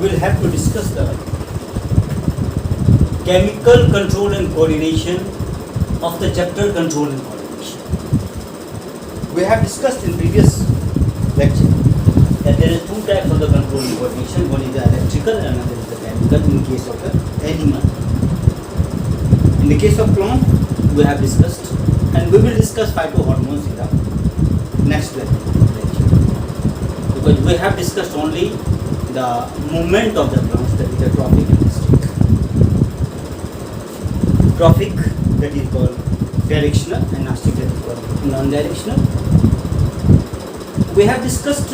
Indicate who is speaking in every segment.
Speaker 1: will have to discuss the chemical control and coordination of the chapter control and coordination. We have discussed in previous lecture that there is two types of the control and coordination. One is the electrical and another is the chemical in case of the animal. In the case of plant, we have discussed, and we will discuss phytohormones in the next lecture. Because we have discussed only the movement of the plants, that is the trophic and stick. Trophic, that is called directional, and nastic, that is called non-directional. We have discussed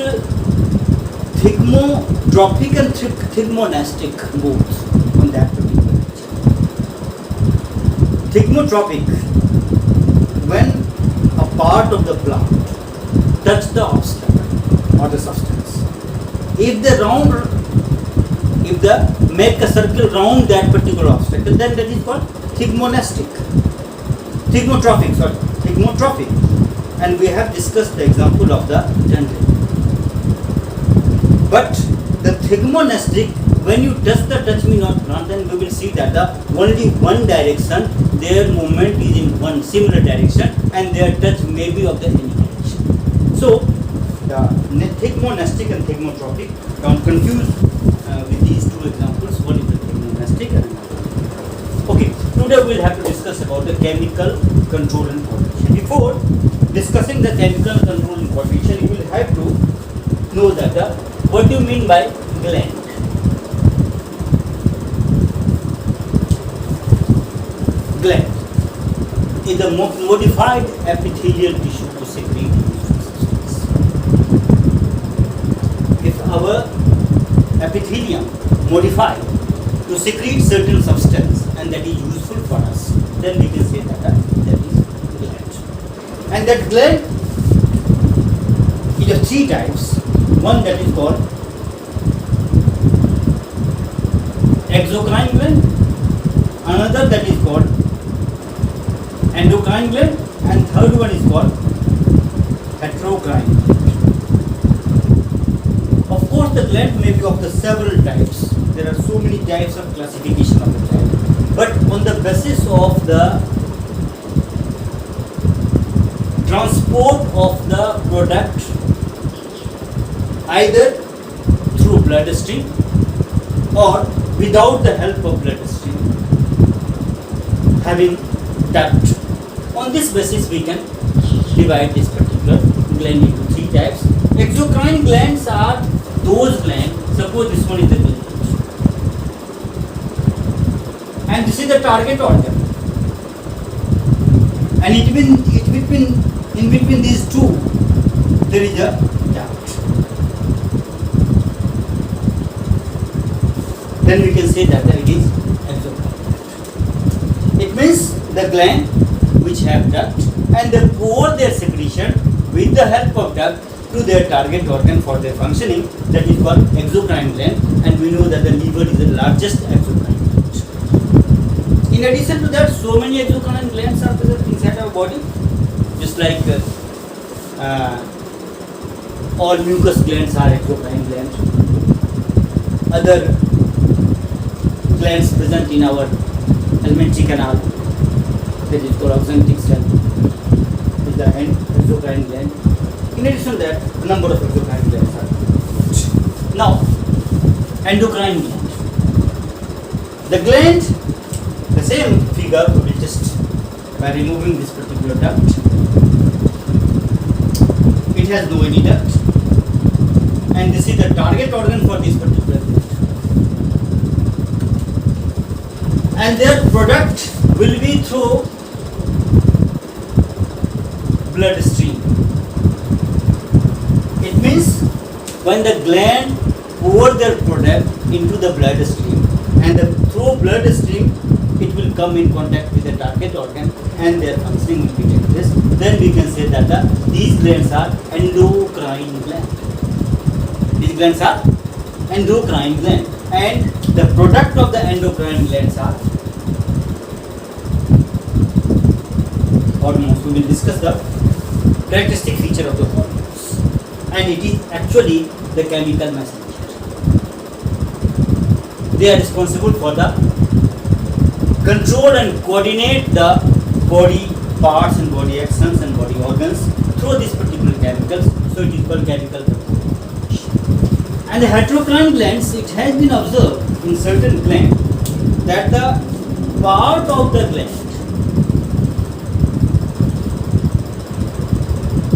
Speaker 1: thigmotrophic and thigmonastic both on that particular lecture. Thigmotrophic, when a part of the plant touch the obstacle or the substance, if the make a circle round that particular obstacle, then that is called thigmotrophic, and we have discussed the example of the tendril. But the thigmonastic, when you touch me not plant, then we will see that the only one direction, their movement is in one similar direction, and their touch may be of the any direction. So the thigmonastic and thigmotrophic, don't confuse with these two examples. One is the thigmonastic and another. Okay, today we will have to discuss about the chemical control and coordination. Before discussing the chemical control and coordination, you will have to know that what do you mean by gland? Gland is a modified epithelial tissue to secrete useful substance. If our epithelium modified to secrete certain substance and that is useful for us, then we can say that is gland. And that gland is of three types. One that is called exocrine gland, another that is called endocrine gland, and third one is called heterocrine. Of course, the gland may be of the several types. There are so many types of classification of the gland, but on the basis of the transport of the product either through bloodstream or without the help of bloodstream, having duct. On this basis, we can divide this particular gland into three types. Exocrine glands are those glands, suppose this one is the gland, and this is the target organ, and in between these two, there is a duct. Then we can say that it is exocrine. It means the gland which have duct and they pour their secretion with the help of duct to their target organ for their functioning. That is called exocrine gland, and we know that the liver is the largest exocrine gland. In addition to that, so many exocrine glands are present inside our body, just like all mucous glands are exocrine glands. Other glands present in our alimentary canal, that is called oxyntic cell, is the exocrine gland. In addition to that, a number of exocrine glands are present. Now, endocrine gland. The gland, the same figure, we will just by removing this particular duct. It has no any duct, and this is the target organ for this particular gland. And their product will be through bloodstream. It means when the gland pour their product into the bloodstream, and through bloodstream it will come in contact with the target organ and their functioning will be like this, then we can say that these glands are endocrine glands. These glands are endocrine glands, and the product of the endocrine glands are hormones. We will discuss the characteristic feature of the hormones, and it is actually the chemical messenger. they are responsible for the control and coordinate the body parts and body actions and body organs through these particular chemicals. So it is called chemical control. And the heterocrine glands, it has been observed in certain glands that the part of the gland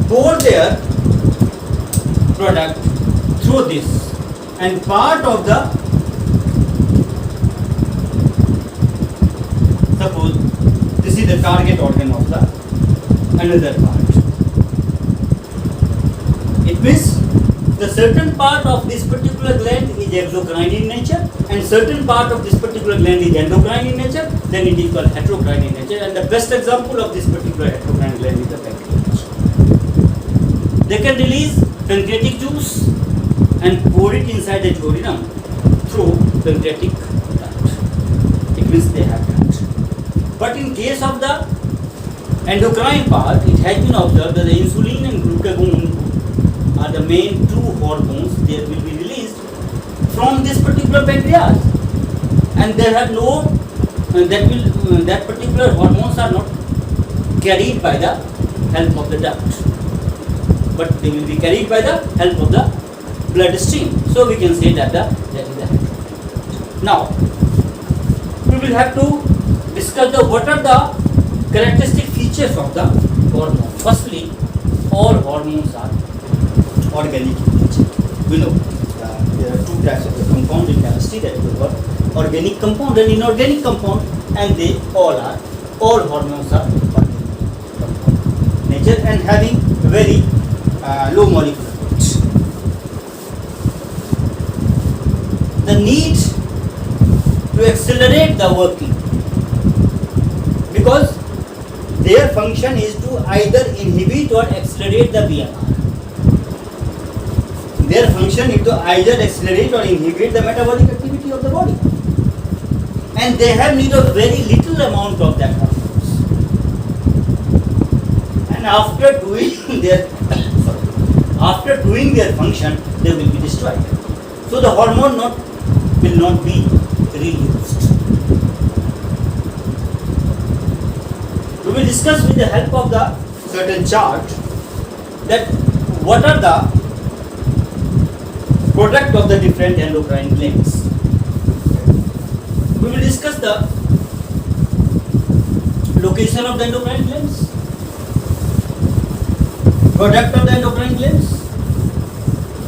Speaker 1: pour their product through this, and part of the, suppose this is the target organ of the another part. It means the certain part of this particular gland is exocrine in nature and certain part of this particular gland is endocrine in nature, then it is called heterocrine in nature. And the best example of this particular heterocrine gland is the pancreas. They can release pancreatic juice and pour it inside the duodenum through pancreatic duct. It means they have duct. But in case of the endocrine part, it has been observed that the insulin and glucagon are the main two hormones that will be released from this particular pancreas, and they have no that particular hormones are not carried by the help of the duct, but they will be carried by the help of the blood stream. So we can say that that is the head. Now we will have to discuss what are the characteristic features of the hormone. Firstly, all hormones are organic in nature. We know there are two types of the compound in chemistry, that is called organic compound and inorganic compound, and they all hormones are organic compound nature and having very low molecular weight. The need to accelerate the working, because their function is to either inhibit or accelerate the BMR. Their function is to either accelerate or inhibit the metabolic activity of the body, and they have need of very little amount of that hormones. And after doing their function, they will be destroyed. So the hormone will not be reused. We will discuss with the help of the certain chart that what are the product of the different endocrine glands. We will discuss the location of the endocrine glands, product of the endocrine glands,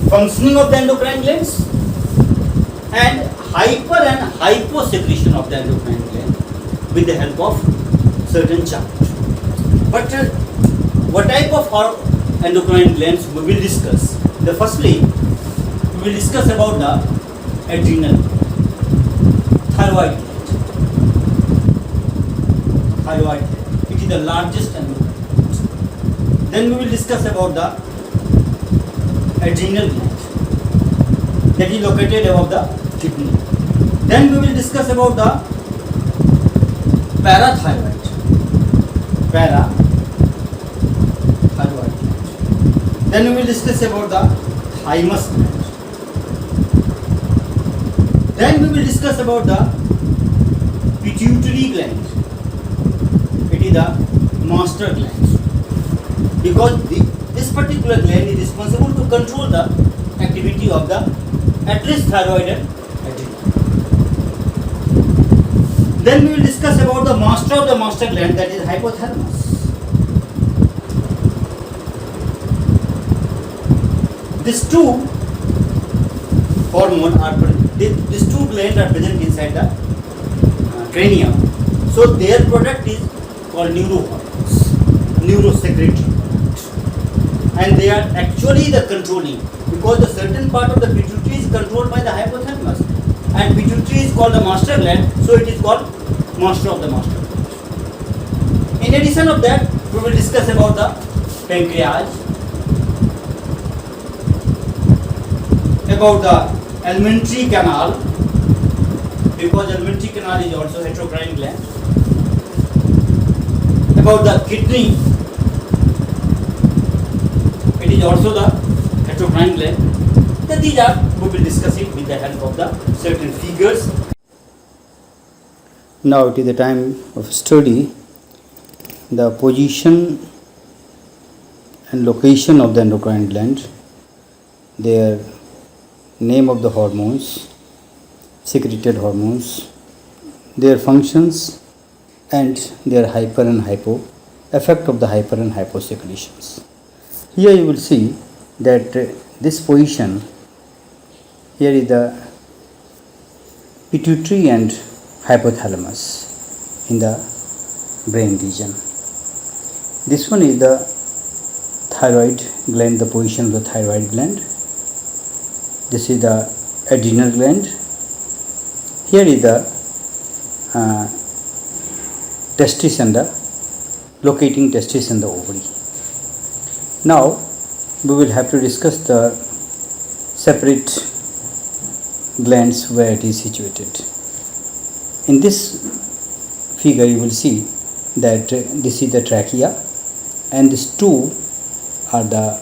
Speaker 1: functioning of the endocrine glands, and hyper and hyposecretion of the endocrine gland with the help of certain chart. But what type of endocrine glands we will discuss? Firstly, we will discuss about the adrenal, thyroid gland. It is the largest endocrine gland. Then we will discuss about the adrenal gland, that is located above the kidney. Then we will discuss about the parathyroid gland. Then we will discuss about the thymus gland. Then we will discuss about the pituitary gland. It is the master gland, because this particular gland is responsible to control the activity of the at least thyroid and adrenal. Then we will discuss about the master of the master gland, that is hypothalamus. These two hormones these two glands are present inside the cranium. So their product is called neurohormones, neurosecretory product, and they are actually the controlling, because the certain part of the pituitary is controlled by the hypothalamus, and pituitary is called the master gland, so it is called master of the master gland. In addition of that, we will discuss about the pancreas, about the alimentary canal, because alimentary canal is also heterocrine gland, about the kidney, it is also the heterocrine gland. Then these are, we will discuss it with the help of the certain figures.
Speaker 2: Now it is the time of study the position and location of the endocrine gland, their name of the hormones, secreted hormones, their functions, and their hyper and hypo, effect of the hyper and hypo secretions. Here you will see that this position, here is the pituitary and hypothalamus in the brain region. This one is the thyroid gland, the position of the thyroid gland. This is the adrenal gland. Here is the testis and the locating testis and the ovary. Now we will have to discuss the separate glands where it is situated. In this figure you will see that this is the trachea and these two are the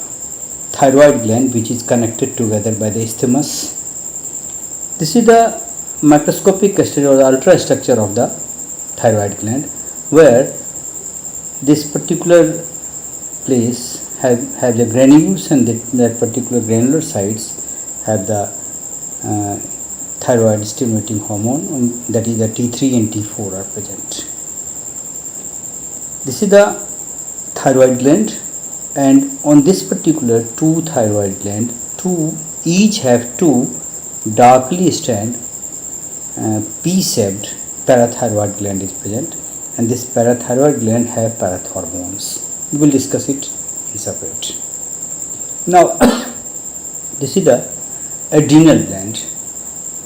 Speaker 2: thyroid gland which is connected together by the isthmus. This is the microscopic structure or the ultra structure of the thyroid gland, where this particular place have the granules, and that particular granular sites have the thyroid stimulating hormone, that is the T3 and T4 are present. This is the thyroid gland, and on this particular two thyroid gland, each have two darkly strand P-shaped parathyroid gland is present, and this parathyroid gland have parathormones. We will discuss it in separate. Now this is the adrenal gland.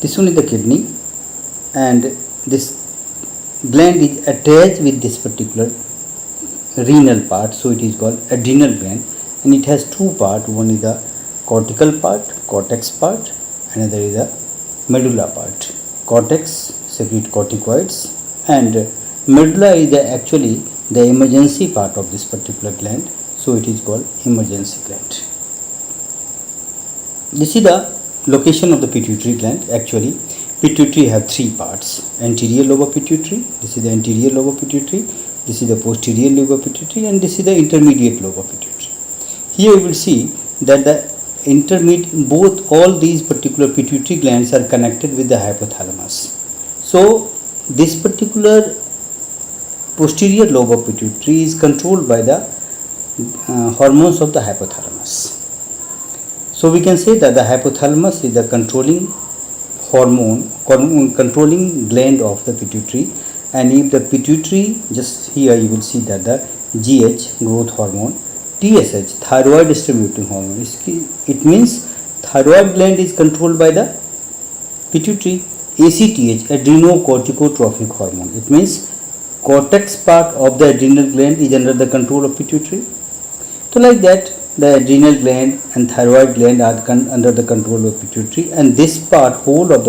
Speaker 2: This one is the kidney, and this gland is attached with this particular renal part, so it is called adrenal gland, and it has two parts. One is the cortical part, cortex part, another is the medulla part. Cortex secrete corticoids, and medulla is actually the emergency part of this particular gland, so it is called emergency gland. This is the location of the pituitary gland. Actually, pituitary have three parts: anterior lobe of pituitary, this is the anterior lobe of pituitary, this is the posterior lobe of pituitary, and this is the intermediate lobe of pituitary. Here you will see that the all these particular pituitary glands are connected with the hypothalamus. So this particular posterior lobe of pituitary is controlled by the hormones of the hypothalamus. So we can say that the hypothalamus is the controlling controlling gland of the pituitary, and if the pituitary, just here you will see that the GH, growth hormone, TSH, thyroid stimulating hormone, it means thyroid gland is controlled by the pituitary. ACTH, adrenocorticotrophic hormone, it means cortex part of the adrenal gland is under the control of pituitary. So like that, the adrenal gland and thyroid gland are under the control of pituitary, and this part, whole of the